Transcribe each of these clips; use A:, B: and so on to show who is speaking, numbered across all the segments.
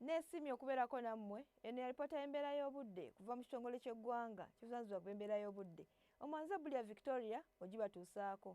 A: Neesimye okubeerako nammwe. Eno yalipoota y'embeera y'obudde kuva mu kitongole ky'eggwanga kivunaanyizibwa ku embeera y'obudde. Omwanza Bulya Victoria ogibatuusaako.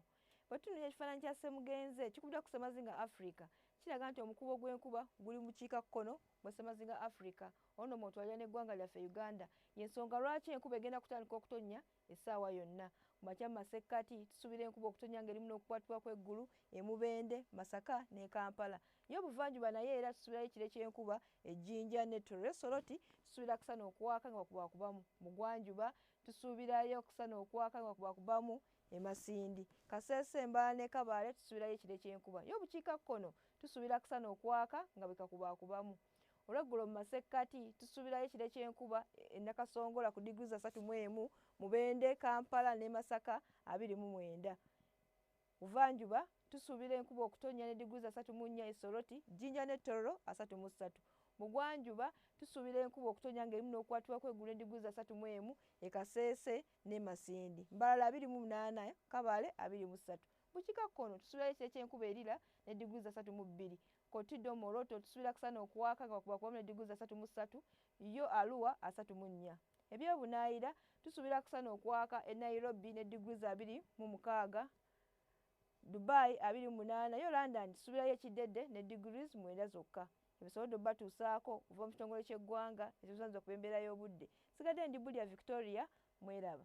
A: Bwe tutunuulira ekifaananyi kya Ssemugenze kikubira ku Ssemazinga Africa kiraga nti omukubo gw'enkuba guli mu bukiikakkono bwa Ssemazinga Africa. Ono mw'otwalira n'eggwanga lyaffe Uganda. Y'ensonga lwaki enkuba egenda kutandika okutonnya essaawa yonna. Mu makya mu masekkati tusuubira enkuba okutonnya ng'erimu n'okukwatibwa kw'eggulu e Mubende, Masaka ne Kampala. Ye obuvanjuba naye era tusuubirayo ekire ky'enkuba ejjinja ne Tororo. Soroti tusuubira kusana okwaka nga bakubakubamu. Mugwanjuba tusuubirayo kusana okwaka nga bakubakubamu e Masindi. Kasese, Mbala ne Kabale tusuubirayo ekire ky'enkuba. Ye obukiikakkono tusuubira kusana okwaka nga bwe kakubakubamu. Olweggulo mu masekkati tusuubirayo ekire ky'enkuba e Nakasongola ku diguli za 31, Mubende, Kampala ne Masaka 29. Buvanjuba tusuubira enkuba okutonnya ne diguli za 34 e Soroti, Jjinja ne Tororo 33. Mugwanjuba tusuubira enkuba okutonnya ng'erimu n'okukwatibwa kw'eggulu ne diguli za 31 e Kasese ne Masindi. Mbalala 28, Kabale 23. Bukiikakkono tusuubirayo ekire ky'enkuba erira ne diguli za 32. Kotido Moroto tusuubira kusana okuwaka nga bakubakubamu ne diguli za 33, yo Arua 34. Ebyobunaayira tusuubira kusana okwaka e Nairobi ne diguli za 26, Dubai 28, yo London tusuubirayo ekidedde ne diguli 9 zokka. Ebisobodde obbatuusaako okuva mu kitongole ky'eggwanga ekivunaanyizibwa ku embeera y'obudde. Sigadde ndi Bulya Victoria, mweraba.